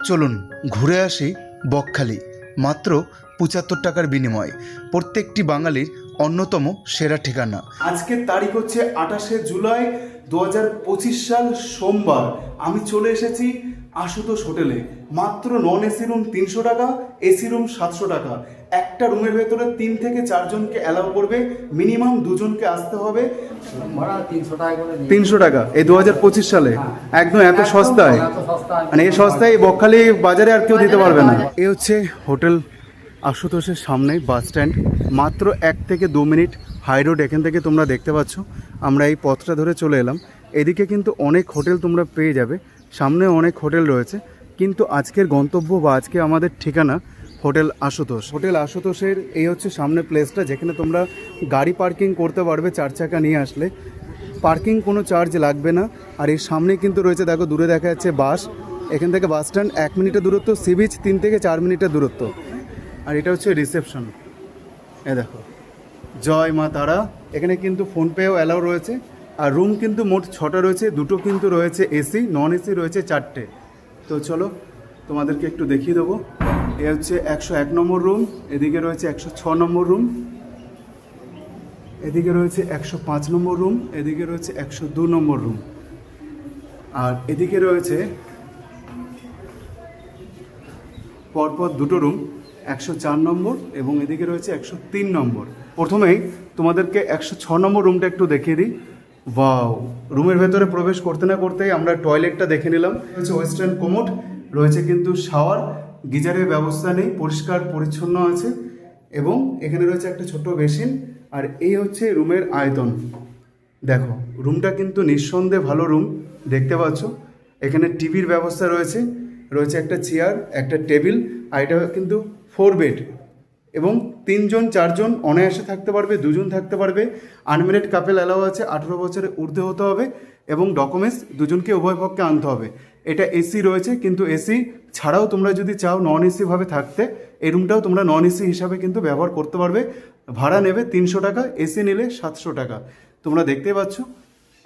চলুন ঘুরে আসি বকখালি। মাত্র ৭৫ টাকার বিনিময়ে প্রত্যেকটি বাঙালির অন্যতম সেরা ঠিকানা। আজকের তারিখ হচ্ছে ২৮শে জুলাই ২০২৫ সাল সোমবার। আমি চলে এসেছি আশুতোষ হোটেলে। মাত্র নন এসি রুম ৩০০ টাকা, এসি রুম ৭০০ টাকা। একটা রুমের ভেতরে ৩ থেকে ৪ জনকে অ্যালাউ করবে, মিনিমাম 2 জনকে আসতে হবে। ৩০০ টাকা এই ২০২৫ সালে একদম এত সস্তায়, মানে এই সস্তায় বকখালি বাজারে আর কেউ দিতে পারবে না। এ হচ্ছে হোটেল আশুতোষের সামনে বাস স্ট্যান্ড। মাত্র 1 থেকে 2 মিনিট হাই রোড এখান থেকে তোমরা দেখতে পাচ্ছ। আমরা এই পথটা ধরে চলে এলাম। এদিকে কিন্তু অনেক হোটেল তোমরা পেয়ে যাবে, সামনে অনেক হোটেল রয়েছে, কিন্তু আজকের গন্তব্য বা আজকে আমাদের ঠিকানা হোটেল আশুতোষ। হোটেল আশুতোষের এই হচ্ছে সামনে প্লেসটা, যেখানে তোমরা গাড়ি পার্কিং করতে পারবে 4 চাকা নিয়ে আসলে। পার্কিং কোনো চার্জ লাগবে না। আর এর সামনে কিন্তু রয়েছে, দেখো দূরে দেখা যাচ্ছে বাস। এখান থেকে বাস স্ট্যান্ড 1 মিনিটের দূরত্ব, সি বিচ 3 থেকে 4 মিনিটের দূরত্ব। আর এটা হচ্ছে রিসেপশন। এ দেখো জয় মা তারা। এখানে কিন্তু ফোনপেও অ্যালাউ রয়েছে। আর রুম কিন্তু মোট 6টা রয়েছে, 2টো কিন্তু রয়েছে এসি, নন এসি রয়েছে 4টে। তো চলো তোমাদেরকে একটু দেখিয়ে দেবো। এ হচ্ছে 101 নম্বর রুম, এদিকে রয়েছে 106 নম্বর রুম, এদিকে রয়েছে 105 নম্বর রুম, এদিকে রয়েছে 102 নম্বর রুম, আর এদিকে রয়েছে পরপর 2টো রুম, 104 নম্বর এবং এদিকে রয়েছে 103 নম্বর। প্রথমেই তোমাদেরকে 106 নম্বর রুমটা একটু দেখিয়ে দিই। ওয়াও, রুমের ভেতরে প্রবেশ করতে না করতেই আমরা টয়লেটটা দেখে নিলাম। রয়েছে ওয়েস্টার্ন কোমোড, রয়েছে কিন্তু শাওয়ার, গিজারের ব্যবস্থা নেই, পরিষ্কার পরিচ্ছন্ন আছে এবং এখানে রয়েছে একটা ছোট বেসিন। আর এই হচ্ছে রুমের আয়তন। দেখো রুমটা কিন্তু নিঃসন্দেহে ভালো রুম, দেখতে পাচ্ছ। এখানে টিভির ব্যবস্থা রয়েছে, রয়েছে একটা চেয়ার, একটা টেবিল। আর এটা কিন্তু 4 বেড এবং 3 জন 4 জন অনায়াসে থাকতে পারবে, 2 জন থাকতে পারবে। আনম্যারিড কাপেল অ্যালাউ আছে, 18 বছরের ঊর্ধ্বে হতে হবে এবং ডকুমেন্টস দুজনকে উভয় পক্ষে আনতে হবে। এটা এসি রয়েছে, কিন্তু এসি ছাড়াও তোমরা যদি চাও নন এসি ভাবে থাকতে, এই রুমটাও তোমরা নন এসি হিসাবে কিন্তু ব্যবহার করতে পারবে। ভাড়া নেবে 300 টাকা, এসি নিলে 700 টাকা। তোমরা দেখতেই পাচ্ছ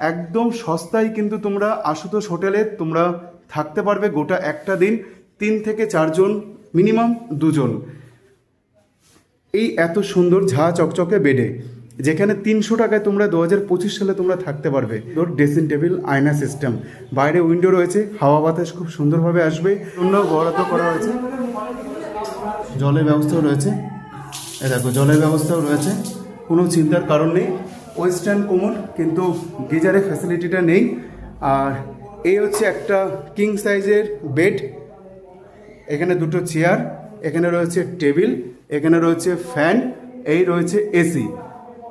একদম সস্তায় কিন্তু তোমরা আশুতোষ হোটেলে তোমরা থাকতে পারবে গোটা একটা দিন, 3 থেকে 4 জন, মিনিমাম 2 জন। এই এত সুন্দর ঝা চকচকে বেডে, যেখানে 300 টাকায় তোমরা 2025 সালে তোমরা থাকতে পারবে। ড্রেসিং টেবিল, আয়না সিস্টেম, বাইরে উইন্ডো রয়েছে, হাওয়া বাতাস খুব সুন্দরভাবে আসবে। জন্য বরাদ্দ করা হয়েছে, জলের ব্যবস্থাও রয়েছে। এ দেখো জলের ব্যবস্থাও রয়েছে, কোনো চিন্তার কারণ নেই। ওয়েস্টার্ন কোমোড, কিন্তু গিজারের ফ্যাসিলিটিটা নেই। আর এই হচ্ছে একটা কিং সাইজের বেড, এখানে 2টো চেয়ার, এখানে রয়েছে টেবিল, এখানে রয়েছে ফ্যান, এই রয়েছে এসি।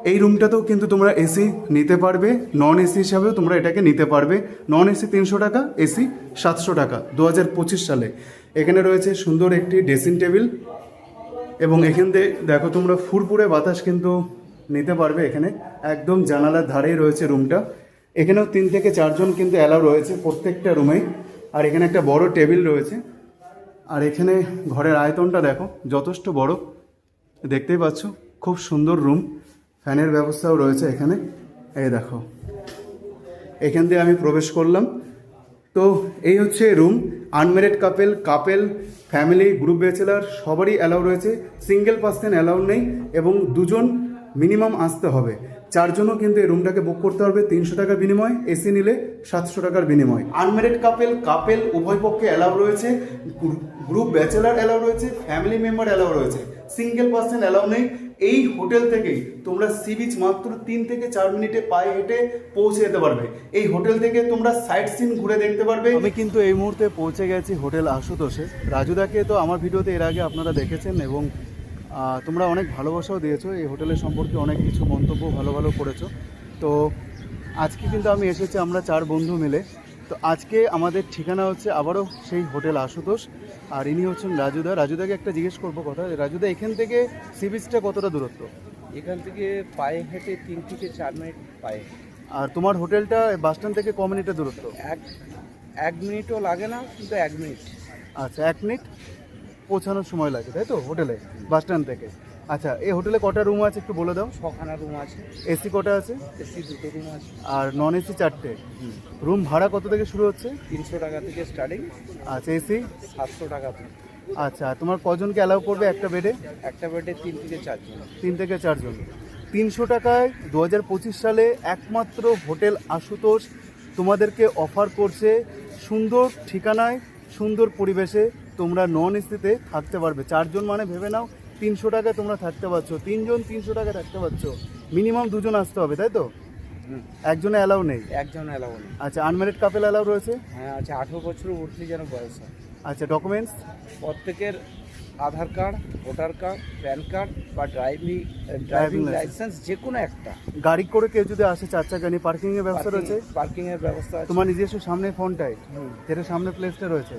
এই রুমটাতেও কিন্তু তোমরা এসি নিতে পারবে, নন এসি হিসাবেও তোমরা এটাকে নিতে পারবে। নন এসি 300 টাকা, এসি 700 টাকা 2025 সালে। এখানে রয়েছে সুন্দর একটি ড্রেসিং টেবিল এবং এখান থেকে দেখো তোমরা ফুরফুরে বাতাস কিন্তু নিতে পারবে। এখানে একদম জানালার ধারেই রয়েছে রুমটা। এখানেও 3 থেকে 4 জন কিন্তু অ্যালাউ রয়েছে প্রত্যেকটা রুমেই। আর এখানে একটা বড় টেবিল রয়েছে। আর এখানে ঘরের আয়তনটা দেখো যথেষ্ট বড়, দেখতেই পাচ্ছ, খুব সুন্দর রুম। ফ্যানের ব্যবস্থাও রয়েছে এখানে। এই দেখো এখান দিয়ে আমি প্রবেশ করলাম। তো এই হচ্ছে room. Unmarried couple, family, group bachelor সবারই অ্যালাউ রয়েছে। সিঙ্গেল পার্সন অ্যালাউ নেই এবং 2 জন মিনিমাম আসতে হবে। 4 জনও কিন্তু এই রুমটাকে বুক করতে পারবে 300 টাকার বিনিময়ে, এসি নিলে 700 টাকার বিনিময়ে। আনম্যারিড কাপেল উভয় পক্ষে অ্যালাউ রয়েছে, গ্রুপ ব্যাচেলার অ্যালাউ রয়েছে, ফ্যামিলি মেম্বার অ্যালাউ রয়েছে, সিঙ্গেল পার্সন অ্যালাউ নেই। এই হোটেল থেকেই তোমরা সি বিচ মাত্র 3 থেকে 4 মিনিটে পায়ে হেঁটে পৌঁছে যেতে পারবে। এই হোটেল থেকে তোমরা সাইট সিন ঘুরে দেখতে পারবে। আমি কিন্তু এই মুহূর্তে পৌঁছে গেছি হোটেল আশুতোষে। রাজুদাকে তো আমার ভিডিওতে এর আগে আপনারা দেখেছেন এবং তোমরা অনেক ভালোবাসাও দিয়েছো, এই হোটেলের সম্পর্কে অনেক কিছু মন্তব্য ভালো ভালো করেছো। তো আজকে কিন্তু আমি এসেছি আমরা 4 বন্ধু মিলে। তো আজকে আমাদের ঠিকানা হচ্ছে আবারও সেই হোটেল আশুতোষ। আর ইনি হচ্ছেন রাজুদা। রাজুদাকে একটা জিজ্ঞেস করবো কথা, রাজুদা এখান থেকে সি বিচটা কতটা দূরত্ব? এখান থেকে পায়ে হেঁটে 3 থেকে 4 মিনিট পায়ে। আর তোমার হোটেলটা বাস স্ট্যান্ড থেকে ক মিনিটের দূরত্ব? এক মিনিটও লাগে না, কিন্তু 1 মিনিট। আচ্ছা, 1 মিনিট পৌঁছানোর সময় লাগে, তাই তো হোটেলে বাস স্ট্যান্ড থেকে? আচ্ছা, এই হোটেলে কটা রুম আছে একটু বলে দাও। 6খানা রুম আছে, এসি কটা আছে? এসি 2টো রুম আছে। আর নন এসি 4টে। রুম ভাড়া কত থেকে শুরু হচ্ছে? 300 টাকা থেকে স্টার্টিং। আচ্ছা, এসি 700 টাকা থেকে। আচ্ছা, তোমার কজনকে অ্যালাউ করবে একটা বেডে? একটা বেডে 3 থেকে 4 জন। 3 থেকে 4 জন। 300 টাকায় 2025 সালে একমাত্র হোটেল আশুতোষ তোমাদেরকে অফার করছে সুন্দর ঠিকানায়, সুন্দর পরিবেশে তোমরা নন এসিতে থাকতে পারবে। 4 জন মানে ভেবে নাও 300 টাকায় তোমরা থাকতে পারছো। 3 জন 300 টাকায় থাকতে পারছো। মিনিমাম 2 জন আসতে হবে, তাই তো? একজনে অ্যালাউ নেই? একজন অ্যালাউ নেই। আচ্ছা, আনম্যারিড কাপেল অ্যালাউ রয়েছে? হ্যাঁ আছে, 18 বছর উঠলে যেন বয়স হয়। আচ্ছা, ডকুমেন্টস? প্রত্যেকের Aadhaar card, voter card, PAN card বা ড্রাইভিং লাইসেন্স যে কোনো একটা। গাড়ি করে কেউ যদি আসে 4 চাকা নিয়ে, পার্কিং এর ব্যবস্থা রয়েছে? পার্কিং এর ব্যবস্থা আছে। তোমার নিজস্ব সামনে ফোনটাই, যেটা সামনে প্লেসটা রয়েছে।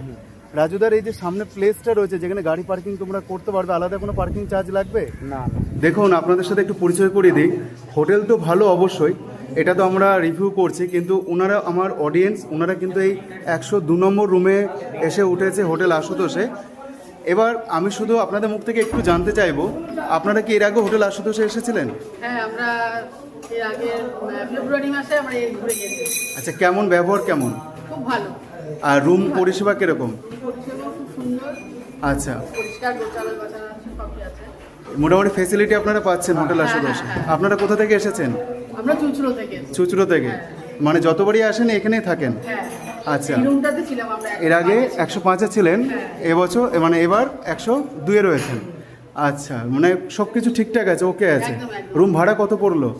রাজুদার এই যে সামনে প্লেসটা রয়েছে যেখানে গাড়ি পার্কিং তোমরা করতে পারবে, আলাদা কোনো পার্কিং চার্জ লাগবে না না। দেখুন, আপনাদের সাথে একটু পরিচয় করিয়ে দিই। হোটেল তো ভালো অবশ্যই, এটা তো আমরা রিভিউ করছি, কিন্তু ওনারা আমার অডিয়েন্স, ওনারা কিন্তু এই 102 নম্বর রুমে এসে উঠেছে হোটেল আশুতোষে। এবার আমি শুধু আপনাদের মুখ থেকে একটু জানতে চাইবো, আপনারা কি এর আগে হোটেল আশুতোষে এসেছিলেন? হ্যাঁ, আমরা এর আগে ফেব্রুয়ারি মাসে আমরা এই ঘুরে গেছি। আচ্ছা, কেমন ব্যবহার কেমন? খুব ভালো। আর রুম পরিষেবা কিরকম? পরিষেবা খুব সুন্দর, আচ্ছা, পরিষ্কার গোছানো গোছানো সবই আছে। মোটামুটি ফেসিলিটি আপনারা পাচ্ছেন হোটেল হ্যাঁ, আশুতোষে। হ্যাঁ, হ্যাঁ। আপনারা কোথা থেকে এসেছেন? আমরা চুঁচুড়ো থেকে এসেছি। চুচুড়ো থেকে? মানে যতবারই আসেন এখানেই থাকেন? হ্যাঁ। আচ্ছা, এই রুমটাতে ছিলাম আমরা। এর আগে 105-এ ছিলেন, হ্যাঁ। এবছর মানে এবার 102-এ রয়েছেন। আচ্ছা, মানে সব কিছু ঠিকঠাক আছে, ওকে আছে। একদম, একদম। রুম ভাড়া কত পড়লো?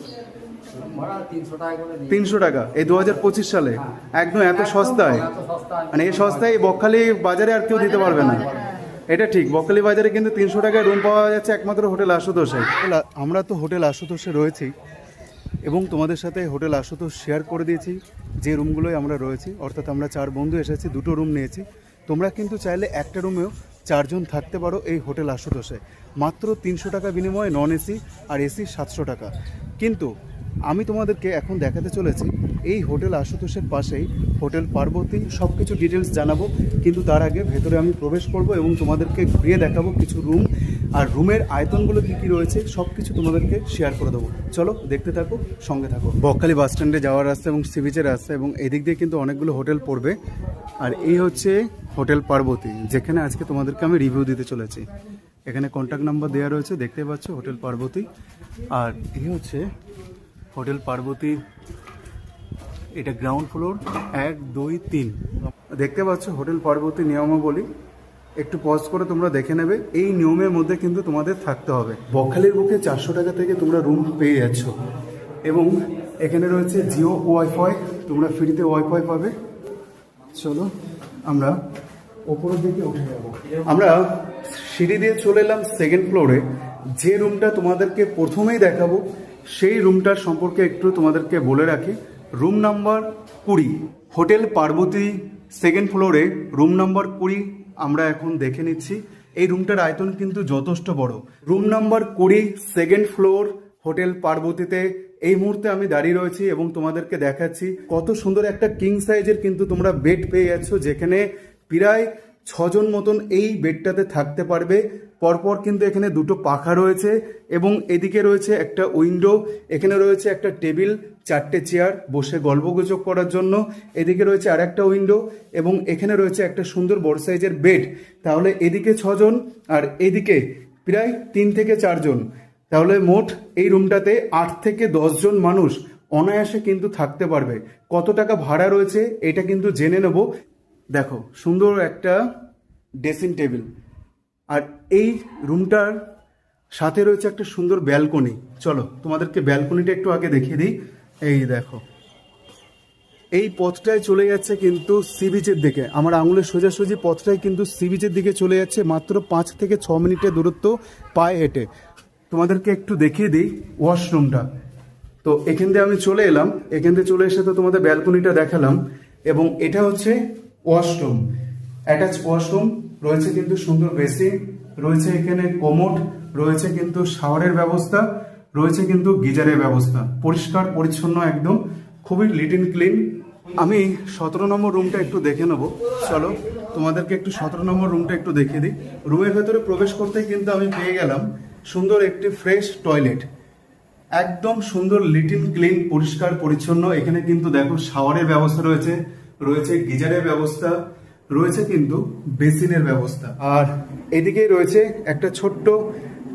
300 টাকা এই 2025 সালে? একদম এত সস্তায়? মানে এই সস্তায় এই বকখালি বাজারে আর কেউ দিতে পারবে না। এটা ঠিক, বকখালি বাজারে কিন্তু 300 টাকায় রুম পাওয়া যাচ্ছে একমাত্র হোটেল আশুতোষে। আমরা তো হোটেল আশুতোষে রয়েছি এবং তোমাদের সাথে হোটেল আশুতোষ শেয়ার করে দিয়েছি যে রুমগুলোয় আমরা রয়েছি। অর্থাৎ আমরা 4 বন্ধু এসেছি, 2টো রুম নিয়েছি। তোমরা কিন্তু চাইলে একটা রুমেও 4 জন থাকতে পারো এই হোটেল আশুতোষে। মাত্র 300 টাকা বিনিময়ে নন এসি, আর এসি 700 টাকা। কিন্তু আমি তোমাদেরকে এখন দেখাতে চলেছি এই হোটেল আশুতোষের পাশেই হোটেল পার্বতী। সব কিছু ডিটেলস জানাবো, কিন্তু তার আগে ভেতরে আমি প্রবেশ করব এবং তোমাদেরকে ঘুরিয়ে দেখাবো কিছু রুম, আর রুমের আয়তনগুলো কী কী রয়েছে সব কিছু তোমাদেরকে শেয়ার করে দেবো। চলো দেখতে থাকো, সঙ্গে থাকো। বকখালি বাস স্ট্যান্ডে যাওয়ার রাস্তা এবং সি বিচের রাস্তা, এবং এদিক দিয়ে কিন্তু অনেকগুলো হোটেল পড়বে। আর এই হচ্ছে হোটেল পার্বতী, যেখানে আজকে তোমাদেরকে আমি রিভিউ দিতে চলেছি। এখানে কন্ট্যাক্ট নাম্বার দেওয়া রয়েছে, দেখতে পাচ্ছ, হোটেল পার্বতী। আর এই হচ্ছে হোটেল পার্বতী, এটা গ্রাউন্ড ফ্লোর 1, 2, 3। দেখতে পাচ্ছ হোটেল পার্বতী নিয়মাবলী, একটু পজ করে তোমরা দেখে নেবে। এই নিয়মের মধ্যে কিন্তু তোমাদের থাকতে হবে। বকখালির বুকে 400 টাকা থেকে তোমরা রুম পেয়ে যাচ্ছ, এবং এখানে রয়েছে জিও ওয়াইফাই, তোমরা ফ্রিতে ওয়াইফাই পাবে। চলো আমরা ওপরের দিকে উঠে যাব। আমরা সিঁড়ি দিয়ে চলে এলাম 2nd ফ্লোরে। যে রুমটা তোমাদেরকে প্রথমেই দেখাবো সেই রুমটার সম্পর্কে একটু তোমাদেরকে বলে রাখি। Room number 20, hotel Parvati 2nd ফ্লোরে রুম নাম্বার 20 আমরা এখন দেখে নিচ্ছি। এই রুমটার আয়তন কিন্তু যথেষ্ট বড়। Room number 20, 2nd floor, hotel পার্বতীতে এই মুহূর্তে আমি দাঁড়িয়ে রয়েছি এবং তোমাদেরকে দেখাচ্ছি কত সুন্দর একটা কিং সাইজের কিন্তু তোমরা বেড পেয়ে যাচ্ছ, যেখানে প্রায় 6 জন মতন এই বেডটাতে থাকতে পারবে। পরপর কিন্তু এখানে 2টো পাখা রয়েছে, এবং এদিকে রয়েছে একটা উইন্ডো, এখানে রয়েছে একটা টেবিল, 4টে চেয়ার বসে গল্পগুজব করার জন্য, এদিকে রয়েছে আর একটা উইন্ডো, এবং এখানে রয়েছে একটা সুন্দর বড় সাইজের বেড। তাহলে এদিকে 6 জন আর এদিকে প্রায় 3 থেকে 4 জন, তাহলে মোট এই রুমটাতে 8 থেকে 10 জন মানুষ অনায়াসে কিন্তু থাকতে পারবে। কত টাকা ভাড়া রয়েছে এটা কিন্তু জেনে নেব। দেখো, সুন্দর একটা ড্রেসিং টেবিল, আর এই রুমটার সাথে রয়েছে একটা সুন্দর ব্যালকনি। চলো তোমাদেরকে ব্যালকনিটা একটু আগে দেখিয়ে দিই। এই দেখো, এই পথটায় চলে যাচ্ছে কিন্তু সি বিচের দিকে। আমার আঙুলের সোজাসুজি পথটাই কিন্তু সি বিচের দিকে চলে যাচ্ছে, মাত্র 5 থেকে 6 মিনিটের দূরত্ব পায়ে হেঁটে। তোমাদেরকে একটু দেখিয়ে দিই ওয়াশরুমটা। তো এখান দিয়ে আমি চলে এলাম, এখান থেকে চলে এসে তো তোমাদের ব্যালকনিটা দেখালাম, এবং এটা হচ্ছে ওয়াশরুম, অ্যাটাচ ওয়াশরুম রয়েছে কিন্তু সুন্দর বেসিন রয়েছে, এখানে কোমোড রয়েছে, কিন্তু শাওয়ারের ব্যবস্থা রয়েছে, কিন্তু গিজারের ব্যবস্থা, পরিষ্কার পরিচ্ছন্ন একদম, খুবই লিট এন্ড ক্লিন। আমি 17 নম্বর রুমটা একটু দেখে নেব। চলো তোমাদেরকে একটু 17 নম্বর রুমটা একটু দেখিয়ে দিই। রুমের ভেতরে প্রবেশ করতেই কিন্তু আমি পেয়ে গেলাম সুন্দর একটি ফ্রেশ টয়লেট, একদম সুন্দর লিটিন ক্লিন পরিষ্কার পরিচ্ছন্ন। এখানে কিন্তু দেখো শাওয়ারের ব্যবস্থা রয়েছে, রয়েছে গিজারের ব্যবস্থা, রয়েছে কিন্তু বেসিনের ব্যবস্থা। আর এদিকেই রয়েছে একটা ছোট্ট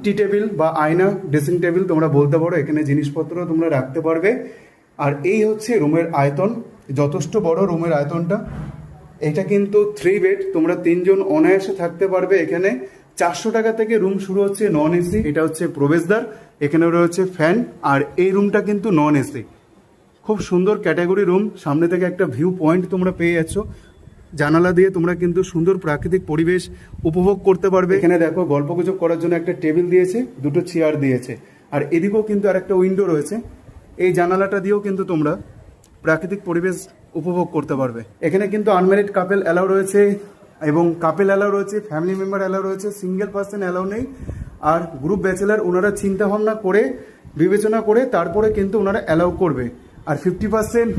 টি টেবিল বা আয়না, ড্রেসিং টেবিল তোমরা বলতে পারো। এখানে জিনিসপত্র তোমরা রাখতে পারবে। আর এই হচ্ছে রুমের আয়তন, যথেষ্ট বড় রুমের আয়তনটা। এটা কিন্তু 3 বেড, তোমরা 3 জন অনায়াসে থাকতে পারবে এখানে। 400 টাকা থেকে রুম শুরু হচ্ছে নন এসি। এটা হচ্ছে প্রবেশদ্বার, এখানে রয়েছে ফ্যান। আর এই রুমটা কিন্তু নন এসি, খুব সুন্দর ক্যাটাগরি রুম। সামনে থেকে একটা ভিউ পয়েন্ট তোমরা পেয়ে যাচ্ছ, জানালা দিয়ে তোমরা কিন্তু সুন্দর প্রাকৃতিক পরিবেশ উপভোগ করতে পারবে। এখানে দেখো গল্পগুজব করার জন্য একটা টেবিল দিয়েছে, দুটো চেয়ার দিয়েছে। আর এদিকেও কিন্তু আর একটা উইন্ডো রয়েছে, এই জানালাটা দিয়েও কিন্তু তোমরা প্রাকৃতিক পরিবেশ উপভোগ করতে পারবে। এখানে কিন্তু আনম্যারিড কাপেল অ্যালাউ রয়েছে এবং কাপেল অ্যালাউ রয়েছে, ফ্যামিলি মেম্বার অ্যালাউ রয়েছে, সিঙ্গেল পার্সন অ্যালাউ নেই। আর গ্রুপ ব্যাচেলার ওনারা চিন্তা ভাবনা করে বিবেচনা করে তারপরে কিন্তু ওনারা অ্যালাউ করবে। আর 50%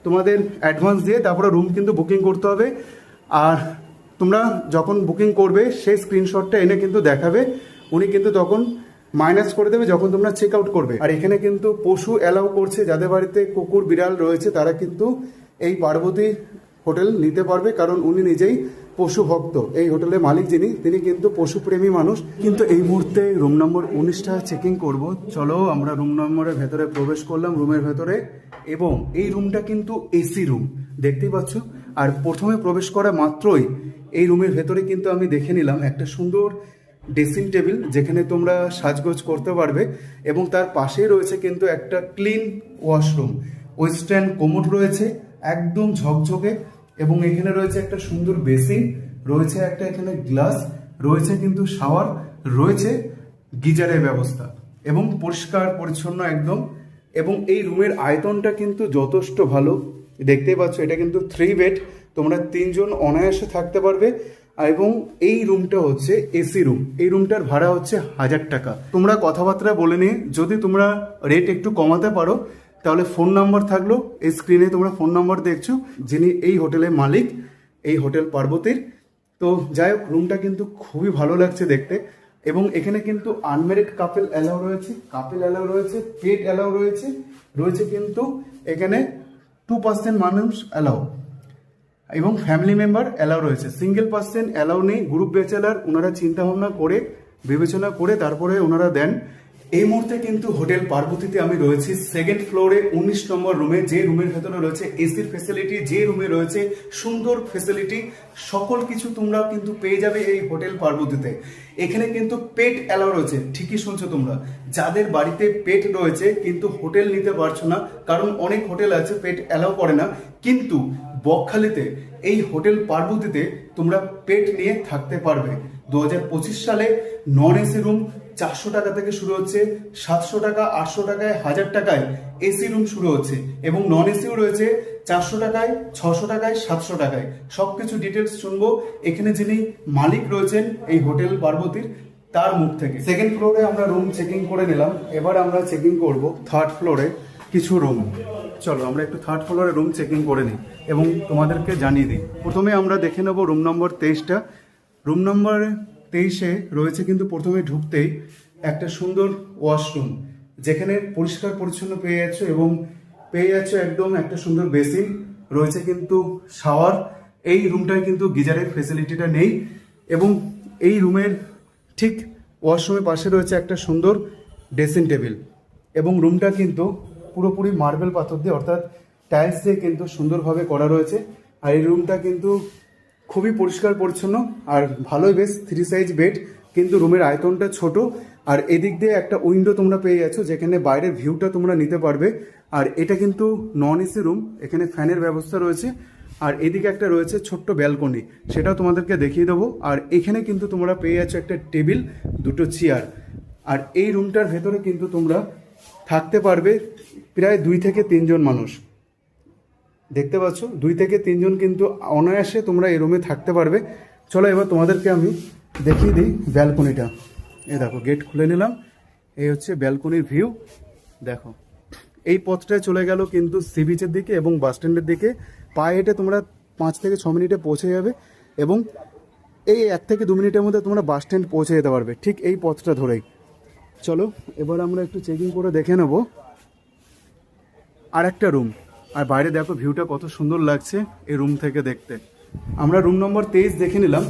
তোমাদের অ্যাডভান্স দিয়ে তারপরে রুম কিন্তু বুকিং করতে হবে। আর তোমরা যখন বুকিং করবে সেই স্ক্রিনশটটা এনে কিন্তু দেখাবে, উনি কিন্তু তখন মাইনাস করে দেবে যখন তোমরা চেক আউট করবে। আর এখানে কিন্তু পশু অ্যালাউ করছে, যাদের বাড়িতে কুকুর বিড়াল রয়েছে তারা কিন্তু এই পার্বতী হোটেল নিতে পারবে, কারণ উনি নিজেই পশু ভক্ত। এই হোটেলের মালিক যিনি, তিনি কিন্তু পশুপ্রেমী মানুষ। কিন্তু এই মুহূর্তে রুম নম্বর 19টা চেকিং করব। চলো আমরা রুম নম্বরের ভেতরে প্রবেশ করলাম, রুমের ভেতরে। এবং এই রুমটা কিন্তু এসি রুম, দেখতেই পাচ্ছ। আর প্রথমে প্রবেশ করা মাত্রই এই রুমের ভেতরে কিন্তু আমি দেখে নিলাম একটা সুন্দর ড্রেসিং টেবিল, যেখানে তোমরা সাজগোজ করতে পারবে। এবং তার পাশেই রয়েছে কিন্তু একটা ক্লিন ওয়াশরুম, ওয়েস্টার্ন কোমোড রয়েছে একদম ঝকঝকে। এবং এখানে রয়েছে একটা সুন্দর বেসিন, রয়েছে একটা এখানে গ্লাস, রয়েছে কিন্তু শাওয়ার, রয়েছে গিজারের ব্যবস্থা এবং পরিষ্কার পরিচ্ছন্ন একদম। এবং এই রুমের আয়তনটা কিন্তু যথেষ্ট ভালো, দেখতেই পাচ্ছ। এটা কিন্তু 3 বেড, তোমরা 3 জন অনায়াসে থাকতে পারবে। এবং এই রুমটা হচ্ছে এসি রুম, এই রুমটার ভাড়া হচ্ছে 1000 টাকা। তোমরা কথাবার্তা বলে নিয়ে যদি তোমরা রেট একটু কমাতে পারো তাহলে ফোন নাম্বার থাকলো, এই স্ক্রিনে তোমরা ফোন নাম্বার দেখছো, যিনি এই হোটেলের মালিক, এই হোটেল পার্বতীর। তো যাই হোক, রুমটা কিন্তু খুবই ভালো লাগছে দেখতে। এবং এখানে কিন্তু আনম্যারিড কাপেল অ্যালাউ রয়েছে, কাপেল অ্যালাউ রয়েছে, পেট অ্যালাউ রয়েছে, রয়েছে কিন্তু এখানে 2% মানুষ অ্যালাউ এবং ফ্যামিলি মেম্বার অ্যালাউ রয়েছে। সিঙ্গেল পার্সন অ্যালাউ নেই। গ্রুপ ব্যাচেলার ওনারা চিন্তা ভাবনা করে বিবেচনা করে তারপরে ওনারা দেন। এই মুহূর্তে কিন্তু হোটেল পার্বতীতে আমি রয়েছি 2nd ফ্লোরে 19 নম্বর রুমে, যে রুমের ভেতরে রয়েছে এসির ফেসিলিটি, যে রুমে রয়েছে সুন্দর ফেসিলিটি, সকল কিছু তোমরা কিন্তু পেয়ে যাবে এই হোটেল পার্বতীতে। এখানে কিন্তু পেট অ্যালাউ রয়েছে, ঠিকই শুনছো তোমরা। যাদের বাড়িতে পেট রয়েছে কিন্তু হোটেল নিতে পারছো না, কারণ অনেক হোটেল আছে পেট অ্যালাউ করে না, কিন্তু বকখালিতে এই হোটেল পার্বতীতে তোমরা পেট নিয়ে থাকতে পারবে। 2025 সালে নন এসি রুম 400 টাকা থেকে শুরু হচ্ছে, 700 টাকা, 800 টাকায়, 1000 টাকায় এসি রুম শুরু হচ্ছে। এবং নন এসিও রয়েছে 400 টাকায়, 600 টাকায়, 700 টাকায়। সব কিছু ডিটেলস শুনবো এখানে যিনি মালিক রয়েছেন এই হোটেল পার্বতীর, তার মুখ থেকে। 2nd ফ্লোরে আমরা রুম চেকিং করে নিলাম, এবার আমরা চেকিং করব 3rd ফ্লোরে কিছু রুম। চলো আমরা একটু 3rd ফ্লোরে রুম চেকিং করে নিই এবং তোমাদেরকে জানিয়ে দিই। প্রথমে আমরা দেখে নেব রুম নম্বর 23টা। রুম নম্বর 23-এ রয়েছে কিন্তু প্রথমে ঢুকতেই একটা সুন্দর ওয়াশরুম, যেখানে পরিষ্কার পরিচ্ছন্ন পেয়ে যাচ্ছ এবং পেয়ে যাচ্ছ একদম একটা সুন্দর বেসিন, রয়েছে কিন্তু শাওয়ার। এই রুমটায় কিন্তু গিজারের ফেসিলিটিটা নেই। এবং এই রুমের ঠিক ওয়াশরুমের পাশে রয়েছে একটা সুন্দর ড্রেসিং টেবিল। এবং রুমটা কিন্তু পুরোপুরি মার্বেল পাথর দিয়ে অর্থাৎ টাইলস দিয়ে কিন্তু সুন্দরভাবে করা রয়েছে। আর এই রুমটা কিন্তু খুবই পরিষ্কার পরিচ্ছন্ন আর ভালোই বেশ 3 সাইজ বেড, কিন্তু রুমের আয়তনটা ছোট। আর এদিক দিয়ে একটা উইন্ডো তোমরা পেয়ে যাচ্ছ, যেখানে বাইরের ভিউটা তোমরা নিতে পারবে। আর এটা কিন্তু নন এসি রুম, এখানে ফ্যানের ব্যবস্থা রয়েছে। আর এদিকে একটা রয়েছে ছোট্ট ব্যালকনি, সেটাও তোমাদেরকে দেখিয়ে দেবো। আর এখানে কিন্তু তোমরা পেয়ে যাচ্ছ একটা টেবিল, দুটো চেয়ার। আর এই রুমটার ভেতরে কিন্তু তোমরা থাকতে পারবে প্রায় 2 থেকে 3 জন মানুষ, দেখতে পাচ্ছ 2 থেকে 3 জন কিন্তু অনায়াসে তোমরা এই রুমে থাকতে পারবে। চলো এবার তোমাদেরকে আমি দেখিয়ে দিই ব্যালকনিটা। এই দেখো, গেট খুলে নিলাম, এই হচ্ছে ব্যালকনির ভিউ। দেখো এই পথটায় চলে গেল কিন্তু সি বিচের দিকে এবং বাস স্ট্যান্ডের দিকে। পায়ে হেঁটে তোমরা 5 থেকে 6 মিনিটে পৌঁছে যাবে এবং এই 1 থেকে 2 মিনিটের মধ্যে তোমরা বাস স্ট্যান্ড পৌঁছে যেতে পারবে, ঠিক এই পথটা ধরেই। চলো এবার আমরা একটু চেকিং করে দেখে নেব আর একটা রুম। আর বাইরে দেখো ভিউটা কত সুন্দর লাগছে এই রুম থেকে দেখতে। আমরা রুম নম্বর 23 দেখে নিলাম,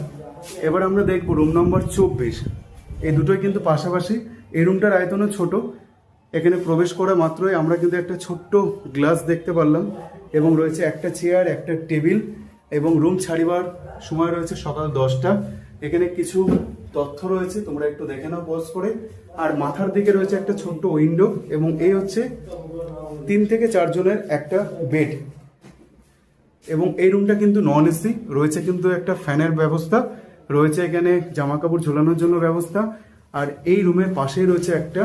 এবার আমরা দেখব রুম নম্বর 24। এই দুটোই কিন্তু পাশাপাশি। এই রুমটার আয়তনও ছোট। এখানে প্রবেশ করা মাত্রই আমরা কিন্তু একটা ছোট্ট গ্লাস দেখতে পারলাম এবং রয়েছে একটা চেয়ার, একটা টেবিল এবং রুম ছাড়িবার সময় রয়েছে সকাল 10টা। এখানে কিছু তথ্য রয়েছে, তোমরা একটু দেখে নাও পজ করে। আর মাথার দিকে রয়েছে একটা ছোট্ট উইন্ডো এবং এই হচ্ছে 3 থেকে 4 জনের একটা বেড। এবং এই রুমটা কিন্তু নন এসি, রয়েছে কিন্তু একটা ফ্যানের ব্যবস্থা, রয়েছে এখানে জামা কাপড় ঝোলানোর জন্য ব্যবস্থা। আর এই রুমের পাশেই রয়েছে একটা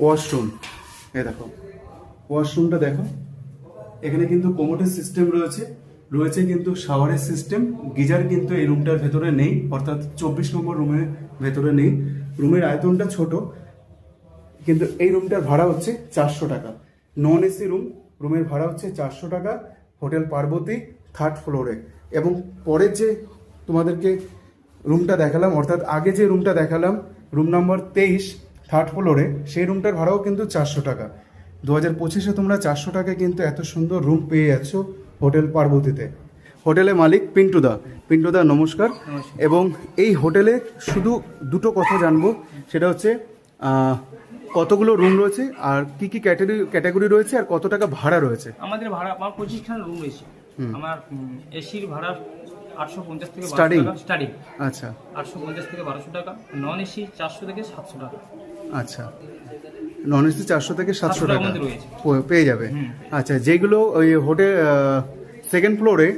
ওয়াশরুম। এই দেখো ওয়াশরুমটা দেখো, এখানে কিন্তু কোমোটের সিস্টেম রয়েছে, রয়েছে কিন্তু শাওয়ারের সিস্টেম। গিজার কিন্তু এই রুমটার ভেতরে নেই, অর্থাৎ 24 নম্বর রুমের ভেতরে নেই। রুমের আয়তনটা ছোট, কিন্তু এই রুমটার ভাড়া হচ্ছে 400 টাকা। নন এসি রুম, রুমের ভাড়া হচ্ছে 400 টাকা। হোটেল পার্বতী 3rd ফ্লোরে। এবং পরের যে তোমাদেরকে রুমটা দেখালাম, অর্থাৎ আগে যে রুমটা দেখালাম রুম নাম্বার 23 3rd ফ্লোরে, সেই রুমটার ভাড়াও কিন্তু 400 টাকা। 2025-এ তোমরা 400 টাকায় কিন্তু এত সুন্দর রুম পেয়ে যাচ্ছ হোটেল পার্বতীতে। হোটেলের মালিক পিন্টুদা। পিন্টুদা নমস্কার। এবং এই হোটেলে শুধু দুটো কথা জানবো, সেটা হচ্ছে কতগুলো রুম রয়েছে আর কি কি ক্যাটাগরি রয়েছে আর কত টাকা ভাড়া রয়েছে। আমাদের ভাড়া আমার 25খানা রুম রয়েছে। আমার এসির ভাড়া 850 থেকে 1200 Starting? টাকা স্টার্টিং। আচ্ছা 850 থেকে 1200 টাকা। নন এসি 400 থেকে 700 টাকা। আচ্ছা, নন এসি 400 থেকে 700 700 টাকা টাকার মধ্যে রয়েছে। পেয়ে যাবে। আচ্ছা, যেগুলো ওই হোটেল 2nd ফ্লোরে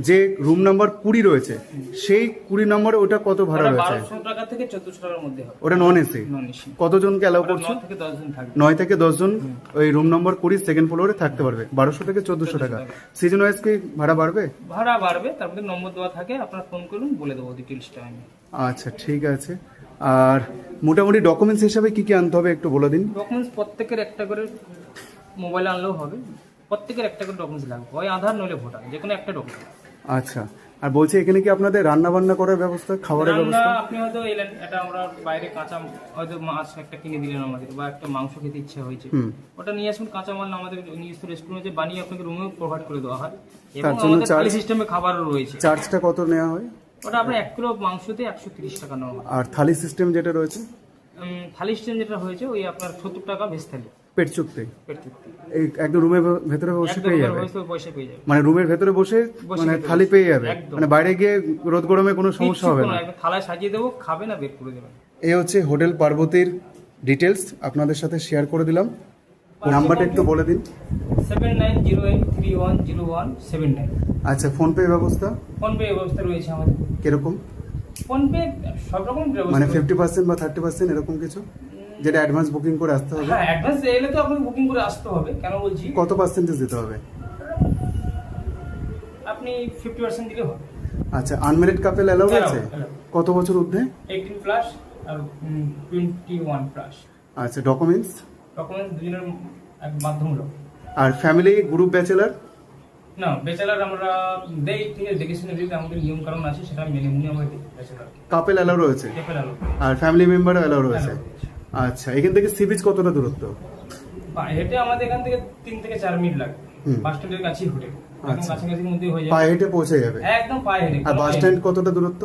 যে রুম নাম্বার 20 রয়েছে, সেই 20 নম্বরে ওটা কত ভাড়া ওটা রয়েছে? 1200 টাকা থেকে 1400 টাকার মধ্যে হবে। ওটা নন এসি। নন এসি কতজনকে অ্যালাউ করছো? 9 থেকে 10 জন থাকবে। 9 থেকে 10 জন ওই রুম নম্বর 20 2nd ফ্লোরে থাকতে পারবে। 1200 থেকে 1400 টাকা। সিজন ওয়াইজ কি ভাড়া বাড়বে? ভাড়া বাড়বে, তারপরে নম্বর দেওয়া থাকে, আপনারা ফোন করুন, বলে দেবো ডিটেইলসটা আমি। আচ্ছা ঠিক আছে। আর মোটামুটি ডকুমেন্টস হিসাবে কি কি আনতে হবে একটু বলে দিন। ডকুমেন্টস প্রত্যেকের একটা করে মোবাইলে আনলেও হবে। প্রত্যেকের একটা করে ডকুমেন্টস লাগবে, হয় আধার নইলে ভোটার, যে কোনো একটা ডকুমেন্ট। আচ্ছা, আর বলছি এখানে কি আপনাদের রান্না বান্না করার ব্যবস্থা, খাবারের ব্যবস্থা? আপনি হয়তো এলেন, এটা আমরা বাইরে কাঁচা হয়তো মাছ একটা কিনে দিলেন আমাদের, বা একটা মাংস খেতে ইচ্ছা হয়েছে, ওটা নিয়ে আসুন। কাঁচা মাল আমাদের নিজস্ব রেস্টুরেন্টে বানিয়ে আপনাকে রুমেও প্রোভাইড করে দেওয়া হয়। এবং আমাদের থালি সিস্টেমে খাবারও রয়েছে। চার্জটা কত নেওয়া হয়? ওটা আপনার 1 কিলো মাংসতে 130 টাকা নেওয়া হয়। আর থালি সিস্টেম যেটা রয়েছে? থালি সিস্টেম যেটা হয়েছে ওই আপনার 70 টাকা ভেজ থালি। পেট চুক্তি? পেট চুক্তি। এই একদম রুমের ভেতরে বসে পেয়ে যাবে? পয়সা পেয়ে যাবে, মানে রুমের ভেতরে বসে মানে থালি পেয়ে যাবে, মানে বাইরে গিয়ে রোদ গরমে কোনো সমস্যা হবে না? থালায় সাজিয়ে দেবো, খাবে না বের করে দেবেন। এই হচ্ছে হোটেল পার্বতীর ডিটেলস আপনাদের সাথে শেয়ার করে দিলাম। নাম্বারটা একটু বলে দিন। 7908310179। আচ্ছা, ফোনপে ব্যবস্থা? ফোনপে ব্যবস্থা রয়েছে আমাদের। কিরকম? ফোনপে সব রকম ব্যবস্থা, মানে 50% বা 30% এরকম কিছু, যেটা অ্যাডভান্স বুকিং করে আসতে হবে? হ্যাঁ, অ্যাডভান্স এলে তো আপনাকে বুকিং করে আসতে হবে। কেন বলছি, কত পার্সেন্টেজ দিতে হবে? আপনি 50% দিলে হবে। আচ্ছা, আনম্যারিড কাপল অ্যালাউ আছে? allow। কত বছর ঊর্ধ্বে? 18 প্লাস আর 21 প্লাস। আচ্ছা, ডকুমেন্টস? ডকুমেন্টস দুজনের বাধ্যতামূলক। আর ফ্যামিলি গ্রুপ ব্যাচেলার? না, ব্যাচেলার আমরা দেই, ঠিক আছে, দেখে শুনে দিতে আমাদের নিয়ম কারণ আছে, সেটা মেনে নিয়ে আমরা দিই ব্যাচেলার। কাপল অ্যালাউ রয়েছে আর ফ্যামিলি মেম্বারও অ্যালাউ রয়েছে? আচ্ছা, এখান থেকে সি বিচ কতটা দূরত্ব? হেঁটে আমাদের এখান থেকে 3 থেকে 4 মিনিট লাগে। বাস স্ট্যান্ডের কাছেই হোটেল, একদম কাছাকাছির মধ্যেই হয়ে যায়। পায়ে হেঁটে পৌঁছে যাবে? একদম পায়ে হেঁটে। আর বাস স্ট্যান্ড কতটা দূরত্ব?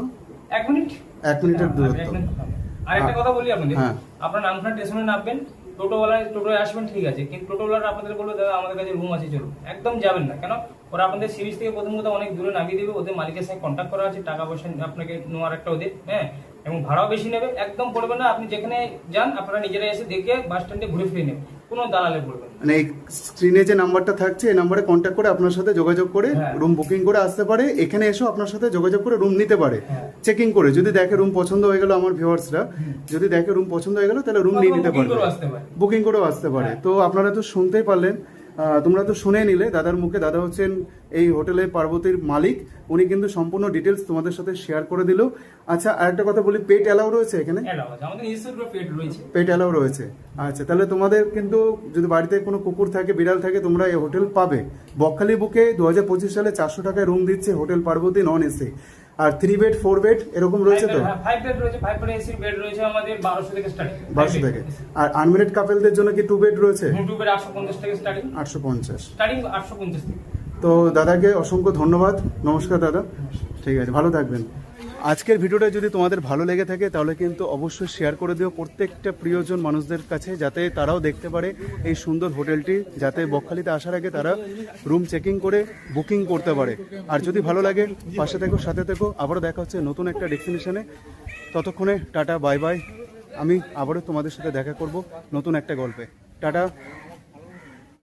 1 মিনিট। 1 মিনিটের দূরত্ব। আর একটা কথা বলি আপনাদের, হ্যাঁ। আপনার নামখানা স্টেশনে নামবেন, টোটোয় আসবেন, ঠিক আছে, কিন্তু টোটোওয়ালা আপনাদের বলবে দাদা আমাদের কাছে রুম আছে চলুন, একদম যাবেন না। কেন, ওরা আপনাদের সিরিজ থেকে প্রথম কথা অনেক দূরে নামিয়ে দেবে, ওদের মালিকের সাথে কন্ট্যাক্ট করা আছে, টাকা পয়সা আপনাকে নেওয়ার একটা ওদের, হ্যাঁ, এবং ভাড়াও বেশি নেবে। একদম পড়বে না, আপনি যেখানে যান আপনারা নিজেরা এসে দেখে বাস স্ট্যান্ডে ঘুরে ফিরে নেবেন, কোনো দালালে পড়বেন না। মানে এই স্ক্রিনে যে নাম্বারটা থাকছে এই নাম্বারে কন্ট্যাক্ট করে আপনার সাথে যোগাযোগ করে রুম বুকিং করে আসতে পারে, এখানে এসেও আপনার সাথে যোগাযোগ করে রুম নিতে পারে। চেকিং করে যদি দেখে রুম পছন্দ হয়ে গেল, আমার ভিউয়ার্সরা যদি দেখে রুম পছন্দ হয়ে গেল, তাহলে রুম নিয়ে নিতে পারবে, বুকিং করেও আসতে পারে। তো আপনারা তো শুনতেই পারলেন, তোমরা তো শুনে নিলে দাদার মুখে। দাদা হচ্ছেন এই হোটেলে পার্বতীর মালিক, উনি কিন্তু সম্পূর্ণ ডিটেলস তোমাদের সাথে শেয়ার করে দিল। আচ্ছা, আরেকটা কথা বলি, পেট অ্যালাউ রয়েছে এখানে? পেট অ্যালাউ রয়েছে। আচ্ছা, তাহলে তোমাদের কিন্তু যদি বাড়িতে কোনো কুকুর থাকে, বিড়াল থাকে, তোমরা এই হোটেল পাবে। বকখালি বুকে 2025 সালে 400 টাকায় রুম দিচ্ছে হোটেল পার্বতী নন এসি। আর 3 বেড 4 বেড এরকম রয়েছে তো? 5 বেড রয়েছে, 5 বেড এসি বেড রয়েছে আমাদের 1200 থেকে স্টার্টিং। 1200 থেকে। আর আনম্যারিড কাপলদের জন্য কি 2 বেড রয়েছে? 2 বেড 850 থেকে স্টার্টিং। 850। স্টার্টিং 850 থেকে। তো দাদাকে অসংখ্য ধন্যবাদ। নমস্কার দাদা। ঠিক আছে, ভালো থাকবেন। আজকের ভিডিওটা যদি তোমাদের ভালো লেগে থাকে তাহলে কিন্তু অবশ্যই শেয়ার করে দিও প্রত্যেকটা প্রিয়জন মানুষদের কাছে, যাতে তারাও দেখতে পারে এই সুন্দর হোটেলটি, যাতে বকখালিতে আসার আগে তারা রুম চেকিং করে বুকিং করতে পারে। আর যদি ভালো লাগে পাশে থেকো, সাথে থেকো। আবারও দেখা হচ্ছে নতুন একটা ডেস্টিনেশনে। ততক্ষণে টাটা, বাই বাই। আমি আবারও তোমাদের সাথে দেখা করব নতুন একটা গল্পে। টাটা।